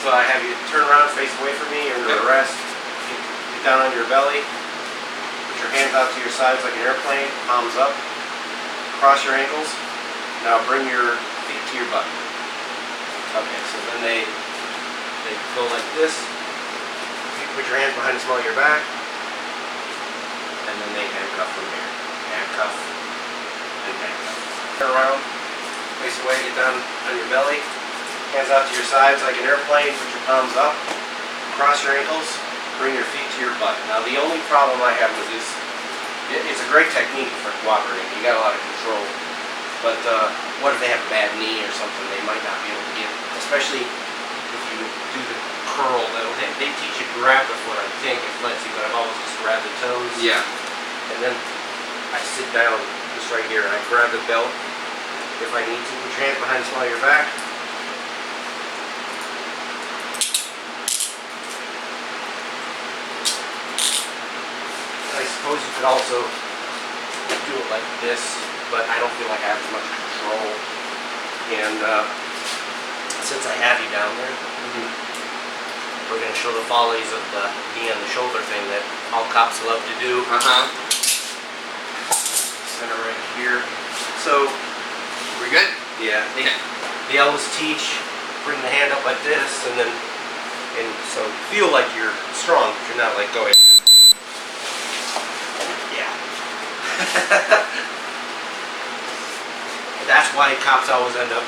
So I have you turn around, face away from me, you're under arrest. Get down on your belly. Put your hands out to your sides like an airplane, palms up. Cross your ankles. Now bring your feet to your butt. Okay, so then they go like this. You put your hands behind the small of your back. And then they handcuff from here. Handcuff and handcuff. Turn around, face away, get down on your belly. Hands out to your sides like an airplane. Put your palms up. Cross your ankles. Bring your feet to your butt. Now the only problem I have with this, it's a great technique for cooperating. You got a lot of control. But what if they have a bad knee or something? They might not be able to get, especially if you do the curl. They teach you to grab the foot, I think, if let's see, but I've always just grabbed the toes. Yeah. And then I sit down just right here and I grab the belt if I need to. Put your hands behind the small of your back. I suppose you could also do it like this, but I don't feel like I have as much control. And since I have you down there, we're going to show the follies of the knee on the shoulder thing that all cops love to do. Center right here. So, we're good? Yeah. They always teach, bring the hand up like this, and then, so feel like you're strong, but you're not like going. That's why cops always end up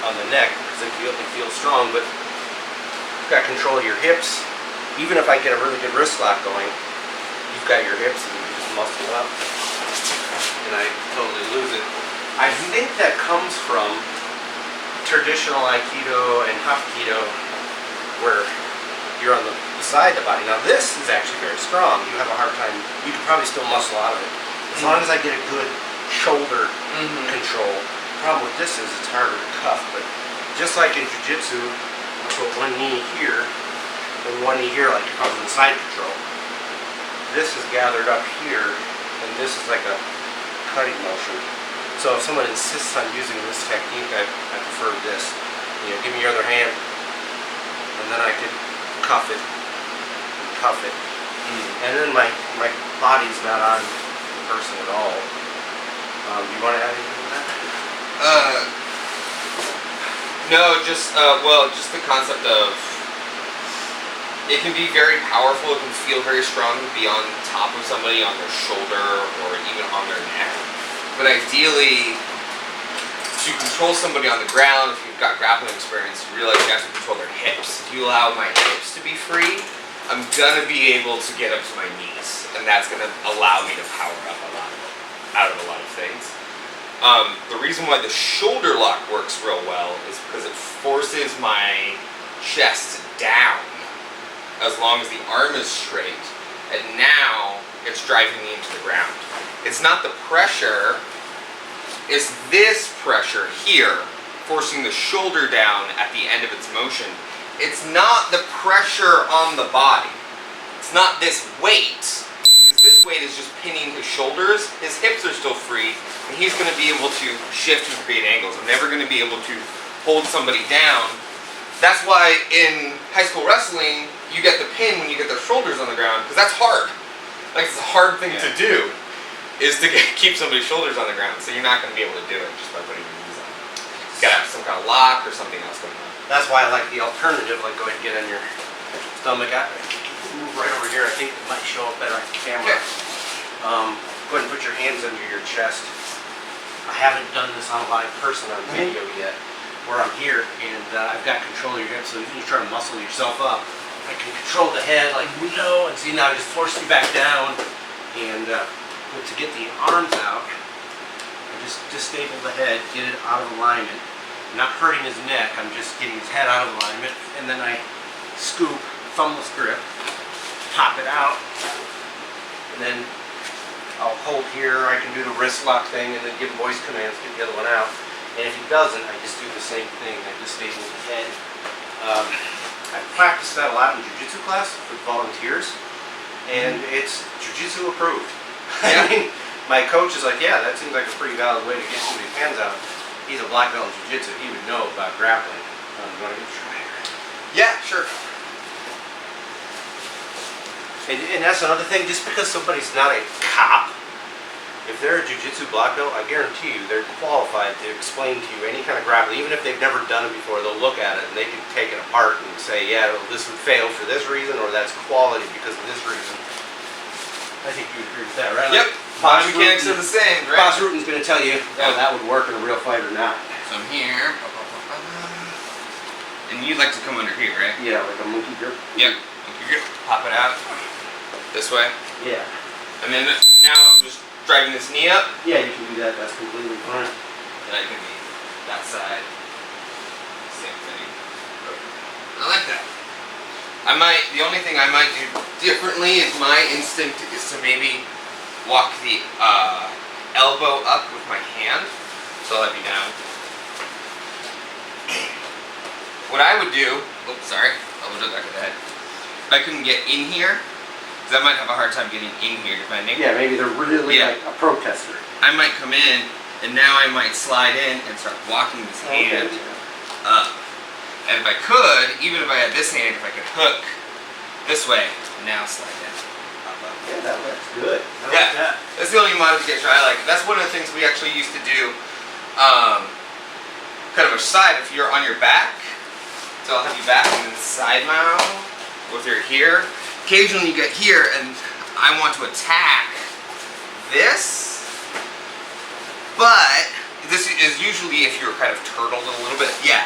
on the neck, because they feel strong, but you've got control of your hips. Even if I get a really good wrist lock going, you've got your hips and you just muscle up. And I totally lose it. I think that comes from traditional Aikido and Hapkido, where you're on the side of the body. Now this is actually very strong. You have a hard time, you can probably still muscle out of it. As long as I get a good shoulder control. The problem with this is it's harder to cuff, but just like in jiu-jitsu, I put one knee here and one knee here like you're causing side control. This is gathered up here, and this is like a cutting motion. So if someone insists on using this technique, I prefer this. You know, give me your other hand, and then I could cuff it and cuff it. And then my body's not on person at all. Do you want to add anything to that? No, just just the concept of it can be very powerful. It can feel very strong to be on top of somebody, on their shoulder, or even on their neck. But ideally, to control somebody on the ground, if you've got grappling experience, you realize you have to control their hips. If you allow my hips to be free, I'm gonna be able to get up to my knees, and that's gonna allow me to power up out of a lot of things. The reason why the shoulder lock works real well is because it forces my chest down as long as the arm is straight, and now it's driving me into the ground. It's not the pressure, it's this pressure here forcing the shoulder down at the end of its motion. It's not the pressure on the body. It's not this weight. Because this weight is just pinning his shoulders. His hips are still free, and he's going to be able to shift and create angles. I'm never going to be able to hold somebody down. That's why in high school wrestling, you get the pin when you get their shoulders on the ground, because that's hard. Like, it's a hard thing to do, is to keep somebody's shoulders on the ground. So you're not going to be able to do it just by putting your knees on. You got to have some kind of lock or something else going on. That's why I like the alternative, like go ahead and get on your stomach. Move right over here. I think it might show up better on camera. Go ahead and put your hands under your chest. I haven't done this on a live person on video yet, where I'm here and I've got control of your hips, so you can try to muscle yourself up. I can control the head like no, and see now I just force you back down. And to get the arms out, I just disable the head, get it out of alignment. Not hurting his neck, I'm just getting his head out of alignment, and then I scoop, thumbless grip, pop it out, and then I'll hold here, I can do the wrist lock thing, and then give voice commands, get the other one out. And if he doesn't, I just do the same thing, I disable his head. I practiced that a lot in jiu-jitsu class with volunteers, and it's jiu-jitsu approved. I mean, my coach is like, yeah, that seems like a pretty valid way to get somebody's hands out. He's a black belt in jiu-jitsu. He would know about grappling. You want to try here? Yeah, sure. And that's another thing, just because somebody's not a cop, if they're a jiu-jitsu black belt, I guarantee you they're qualified to explain to you any kind of grappling. Even if they've never done it before, they'll look at it and they can take it apart and say, yeah, well, this would fail for this reason, or that's quality because of this reason. I think you agree with that, right? Yep. Boss Biomechanics are the same, right? Boss Ruten's going to tell you, Yeah. oh, that would work in a real fight or not. So I'm here. And you'd like to come under here, right? Yeah, like a monkey grip. Yep. You're gonna pop it out this way. Yeah. And then now I'm just driving this knee up. Yeah, you can do that. That's completely fine. And I can be that side. Same thing. I like that. The only thing I might do differently is my instinct is to maybe walk the elbow up with my hand. So I'll be down. What I would do, oops, sorry, elbow to the back of the head. If I couldn't get in here, because I might have a hard time getting in here depending. Yeah, maybe they're really Yeah. like a protester. I might come in, and now I might slide in and start walking this hand up. And if I could, even if I had this hand, if I could hook this way, now slide in. Up. Yeah, that looks good. I like Yeah, that. that's the only modification I like. That's one of the things we actually used to do, kind of a side if you're on your back. So I'll have you back and then side mount, or if you're here. Occasionally you get here and I want to attack this, but this is usually if you're kind of turtled a little bit. Yeah,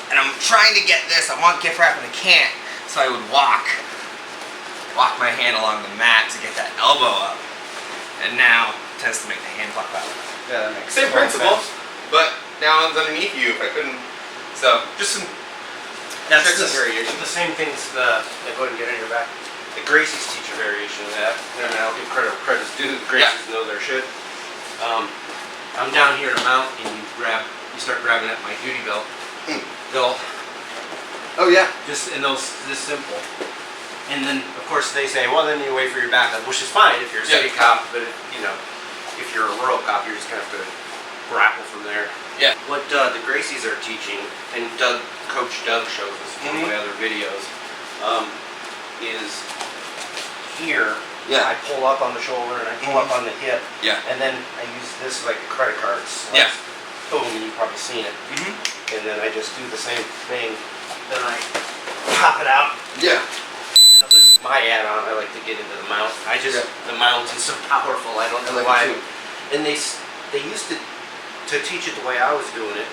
and I'm trying to get this. I want gift wrap and I can't, so I would walk my hand along the mat to get that elbow up, and now it tends to make the hand pop out. Yeah, that makes Same total principle, sense. but now it's underneath you if I couldn't. So just some That's tricks the, and variations. the same things that go ahead and get in your back. The Gracie's teach a variation of that. And I'll give credit where credit's due. The Gracie's know their shit. I'm down here in a mount and you start grabbing at my duty belt. They'll Oh yeah. just, and those this simple. And then of course they say, well then you wait for your backup, which is fine if you're a city cop, but if you're a rural cop, you're just gonna have to grapple from there. Yeah. What the Gracies are teaching, and Coach Doug shows us in one of my other videos, is here. Yeah. I pull up on the shoulder and I pull up on the hip. Yeah. And then I use this like a credit card. Yeah. Boom, and you've probably seen it. And then I just do the same thing. Then I pop it out. Yeah. You know, this is my add-on. I like to get into the mount. The mount is so powerful. I don't know like why. it too. And they used to teach it the way I was doing it,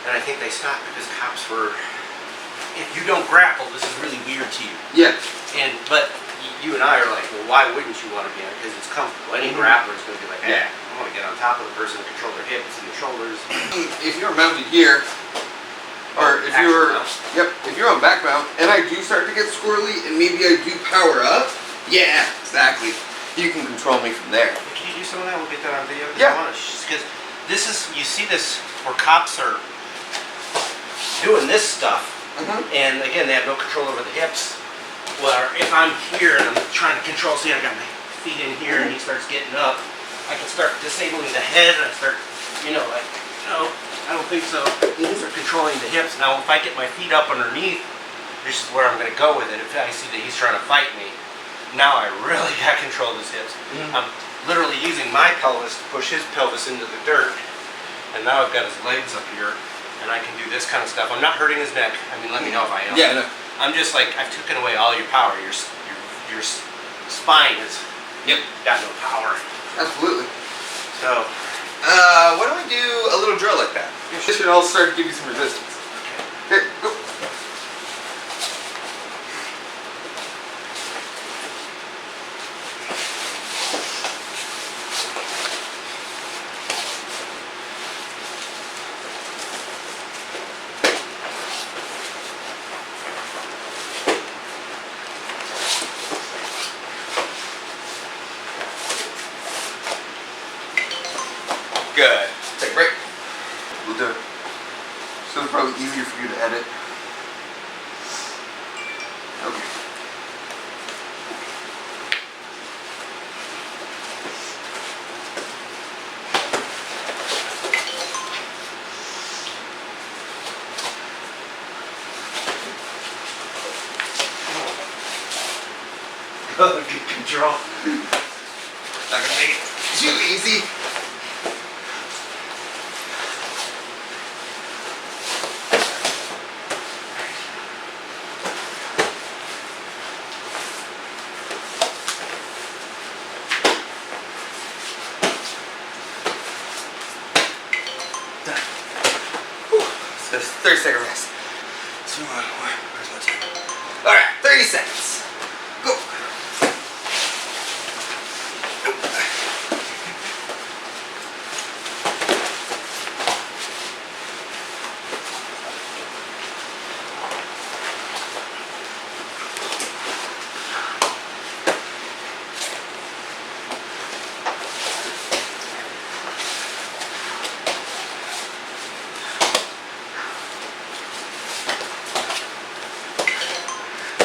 and I think they stopped because cops were. If you don't grapple, this is really weird to you. Yeah. But you and I are like, well, why wouldn't you want to be on it? Because it's comfortable. Any grappler is going to be like, I want to get on top of the person and control their hips and their shoulders. If you're mounted here, or if you're, if you're on back mount, and I do start to get squirrely, and maybe I do power up, yeah, exactly. You can control me from there. Can you do some of that? We'll get that on video. Yeah. Because this is, you see this where cops are doing this stuff, and again, they have no control over the hips. Well, if I'm here and I'm trying to control, see, I got my feet in here, and he starts getting up, I can start disabling the head, and I start, like, no, I don't think so. Start controlling the hips. Now, if I get my feet up underneath, this is where I'm going to go with it. If I see that he's trying to fight me, now I really got control of his hips. I'm literally using my pelvis to push his pelvis into the dirt, and now I've got his legs up here, and I can do this kind of stuff. I'm not hurting his neck. I mean, let me know if I am. Yeah, no. I'm just like, I've taken away all your power. Your spine has got no power. Absolutely. So, why don't we do a little drill like that? This should all start to give you some resistance. Okay, go. Good. Take a break. We'll do it. So it's probably easier for you to edit. Good control. Not gonna make it too easy. Done. Whew. So 30-second rest. So, where's my time? Alright, 30 seconds. Go.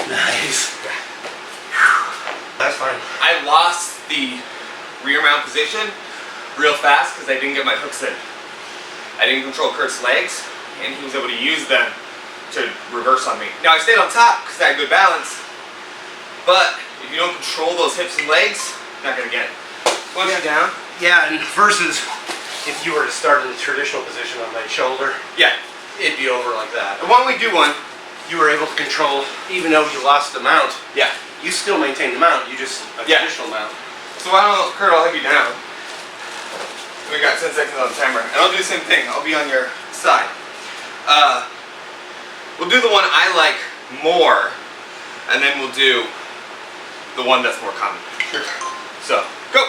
Nice. That's fine. I lost the rear mount position real fast because I didn't get my hooks in. I didn't control Kurt's legs, and he was able to use them to reverse on me. Now I stayed on top because I had good balance, but if you don't control those hips and legs, you're not gonna get it. Once you're down, Yeah, and versus if you were to start in the traditional position on my shoulder, yeah. it'd be over like that. And when we do one, You were able to control, even though you lost the mount, yeah. you still maintain the mount, you just, a Yeah. traditional mount. So why don't, Kurt, I'll have you down. We got 10 seconds on the timer. And I'll do the same thing. I'll be on your side. We'll do the one I like more, and then we'll do the one that's more common. Sure. So, go!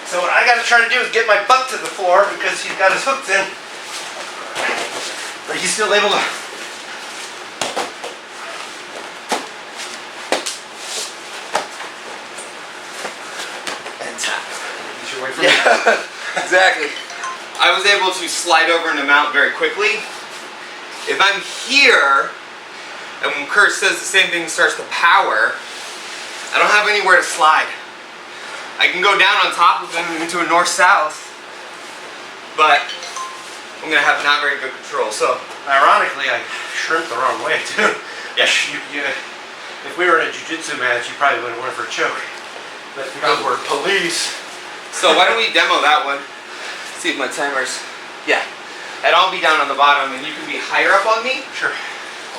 So what I gotta try to do is get my butt to the floor because he's got his hooks in. But he's still able to. And tap. Get your way from Yeah, exactly. I was able to slide over and mount very quickly. If I'm here, and when Kurt says the same thing starts to power, I don't have anywhere to slide. I can go down on top of him into a north-south, but I'm gonna have not very good control. So, Ironically, I shrimped the wrong way too. Yeah. If we were in a jiu-jitsu match, you probably would have went for a choke. But because we're police. so why don't we demo that one? See if my timer's, yeah. And I'll be down on the bottom, and you can be higher up on me. Sure.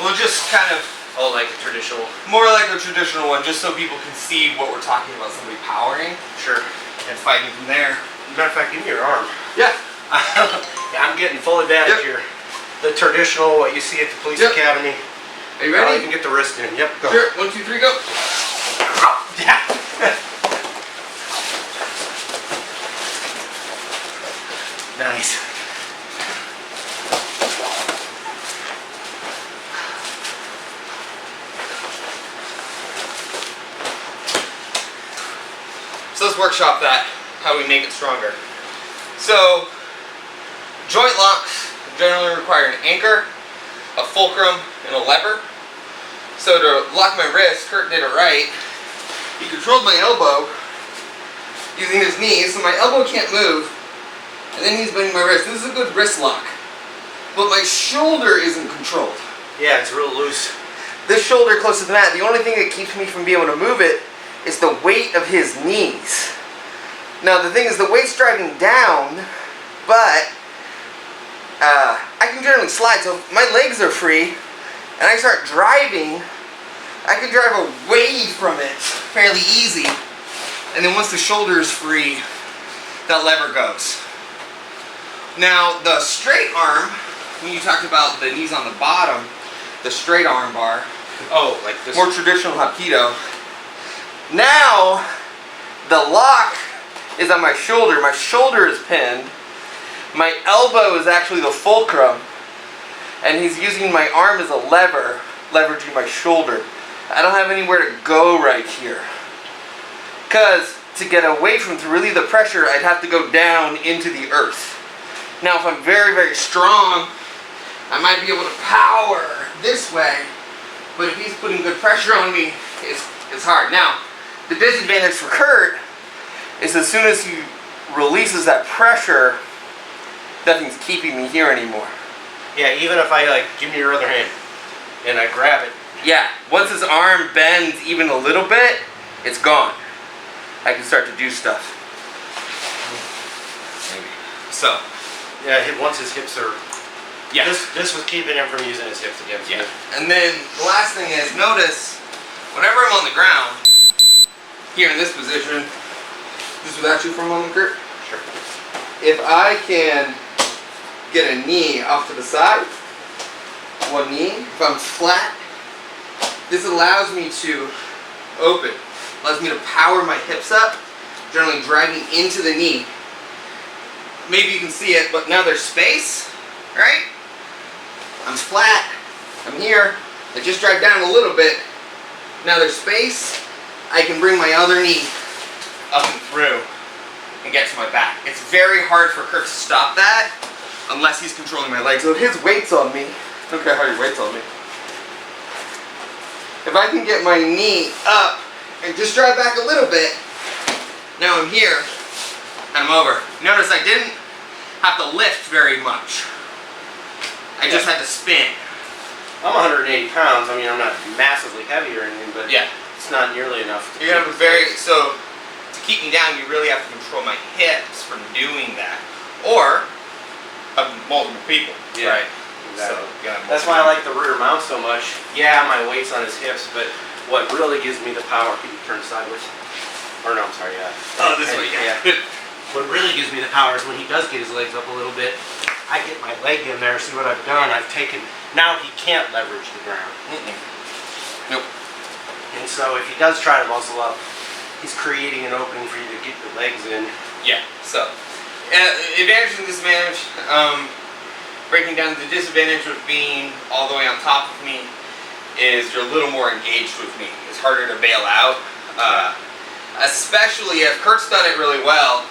We'll just kind of Oh, like a traditional. more like a traditional one, just so people can see what we're talking about. Somebody powering Sure. and fighting from there. Matter of fact, give me your arm. Yeah. Yeah, I'm getting full advantage Yep. here. The traditional, what you see at the police Yep. academy. Are you Now ready? you can get the wrist in. Yep, go. Sure. 1, 2, 3, go. Yeah. Nice. So let's workshop that, how we make it stronger. So, joint locks generally require an anchor, a fulcrum, and a lever. So to lock my wrist, Kurt did it right. He controlled my elbow using his knees, so my elbow can't move. And then he's bending my wrist. This is a good wrist lock. But my shoulder isn't controlled. Yeah, it's real loose. This shoulder close to the mat, the only thing that keeps me from being able to move it is the weight of his knees. Now the thing is, the weight's driving down, but I can generally slide. So if my legs are free and I start driving, I can drive away from it fairly easy. And then once the shoulder is free, that lever goes. Now the straight arm, when you talked about the knees on the bottom, the straight arm bar, Oh, like this. more traditional Hapkido. Now, the lock is on my shoulder. My shoulder is pinned. My elbow is actually the fulcrum. And he's using my arm as a lever, leveraging my shoulder. I don't have anywhere to go right here. Because to get away from, to relieve the pressure, I'd have to go down into the earth. Now, if I'm very, very strong, I might be able to power this way. But if he's putting good pressure on me, it's hard. Now, the disadvantage for Kurt is as soon as you releases that pressure, nothing's keeping me here anymore. Yeah, even if I like, give me your other hand, and I grab it. Yeah, once his arm bends even a little bit, it's gone. I can start to do stuff. Maybe. So. Yeah, once his hips are. Yeah. This was keeping him from using his hips against me. And then the last thing is, notice, whenever I'm on the ground, here in this position, just without you for a moment, Kurt. Sure. If I can get a knee off to the side, one knee, if I'm flat, this allows me to open, allows me to power my hips up, generally driving into the knee. Maybe you can see it, but now there's space, right? I'm flat, I'm here, I just drive down a little bit, now there's space, I can bring my other knee up and through and get to my back. It's very hard for Kurt to stop that unless he's controlling my legs. So if his weight's on me, I don't care how your weight's on me. If I can get my knee up and just drive back a little bit, now I'm here and I'm over. Notice I didn't have to lift very much. I just had to spin. I'm 180 pounds. I mean, I'm not massively heavy or anything, but Yeah. it's not nearly enough. You're gonna have a very, so to keep me down, you really have to control my hips from doing that. Or multiple people. Yeah. Right. Exactly. So, you gotta have That's why I multiple like the rear mount so much. Yeah, my weight's on his hips, but what really gives me the power, can you turn sideways? Or no, I'm sorry, yeah. people. Oh, this way, yeah. What really gives me the power is when he does get his legs up a little bit, I get my leg in there, see what I've done, I've taken, now he can't leverage the ground. Nope. And so if he does try to muscle up, he's creating an opening for you to get your legs in. Yeah. So, advantage and disadvantage. Breaking down the disadvantage of being all the way on top of me is you're a little more engaged with me. It's harder to bail out, especially if Kurt's done it really well.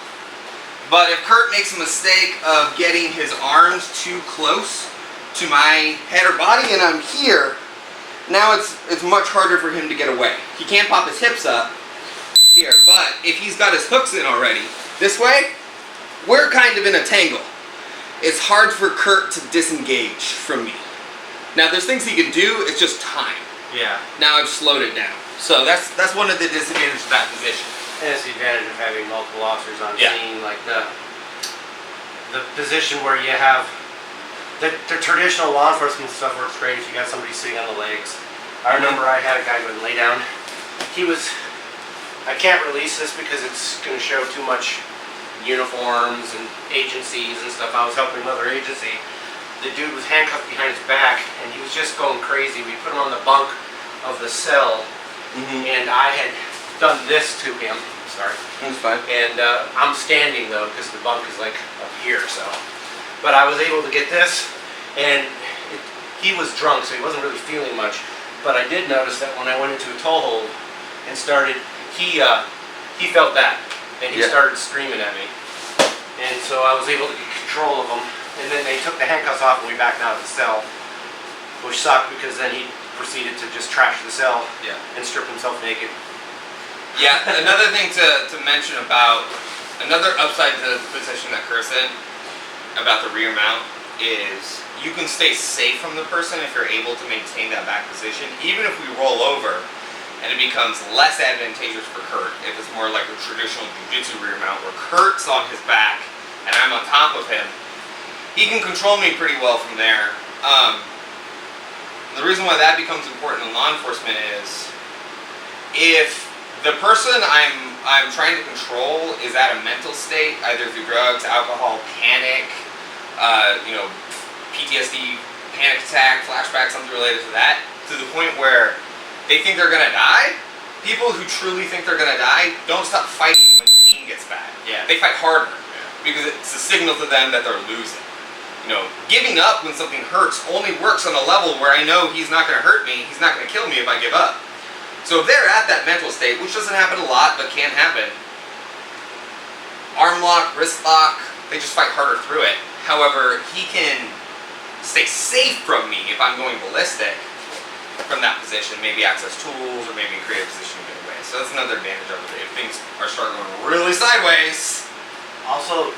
But if Kurt makes a mistake of getting his arms too close to my head or body and I'm here, now it's much harder for him to get away. He can't pop his hips up here, but if he's got his hooks in already, this way, we're kind of in a tangle. It's hard for Kurt to disengage from me. Now there's things he can do, it's just time. Yeah. Now I've slowed it down. So that's one of the disadvantages of that position. And it's the advantage of having multiple officers on Yeah. scene, like the position where you have the traditional law enforcement stuff works great if you got somebody sitting on the legs. I remember I had a guy go and lay down. I can't release this because it's going to show too much uniforms and agencies and stuff. I was helping another agency. The dude was handcuffed behind his back and he was just going crazy. We put him on the bunk of the cell and I had done this to him. Sorry. That's fine. And I'm standing though because the bunk is like up here, so. But I was able to get this, and he was drunk, so he wasn't really feeling much. But I did notice that when I went into a toe hold and started, he felt that, and he started screaming at me. And so I was able to get control of him. And then they took the handcuffs off and we backed out of the cell, which sucked because then he proceeded to just trash the cell and strip himself naked. Yeah, another thing to mention about, another upside to the position that Kurt's in, about the rear mount, is you can stay safe from the person if you're able to maintain that back position, even if we roll over and it becomes less advantageous for Kurt if it's more like a traditional jiu-jitsu rear mount where Kurt's on his back and I'm on top of him. He can control me pretty well from there. The reason why that becomes important in law enforcement is if the person I'm trying to control is at a mental state, either through drugs, alcohol, panic, PTSD, panic attack, flashback, something related to that, to the point where they think they're gonna die. People who truly think they're gonna die don't stop fighting when pain gets bad. Yeah. They fight harder because it's a signal to them that they're losing. Giving up when something hurts only works on a level where I know he's not gonna hurt me, he's not gonna kill me if I give up. So if they're at that mental state, which doesn't happen a lot but can happen, arm lock, wrist lock, they just fight harder through it. However, he can stay safe from me if I'm going ballistic from that position, maybe access tools or maybe create a position to get away. So that's another advantage of it. If things are starting going really sideways. Also,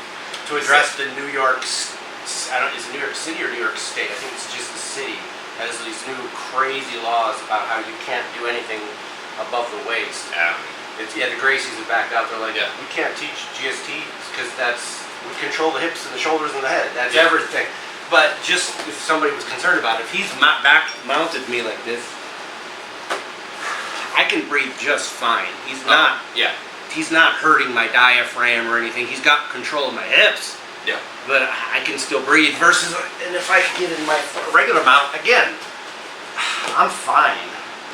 to address the New York, is it New York City or New York State? I think it's just the city has these new crazy laws about how you can't do anything above the waist. The Gracies have backed out. They're like, we can't teach GST because we control the hips and the shoulders and the head. That's everything. But just if somebody was concerned about it, if he's back mounted me like this, I can breathe just fine. He's not. He's not hurting my diaphragm or anything. He's got control of my hips. Yeah. But I can still breathe. Versus, and if I get in my regular mount again, I'm fine.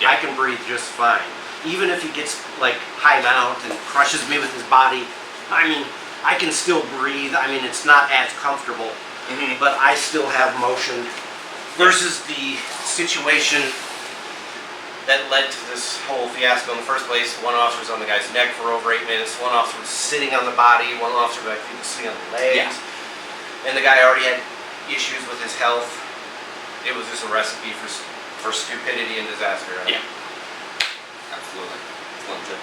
Yeah. I can breathe just fine. Even if he gets like high mount and crushes me with his body, I mean, I can still breathe. I mean, it's not as comfortable, but I still have motion. Versus the situation that led to this whole fiasco in the first place. One officer was on the guy's neck for over 8 minutes. One officer was sitting on the body. One officer was sitting on the legs. And the guy already had issues with his health. It was just a recipe for stupidity and disaster. Yeah. Absolutely. It's longevity.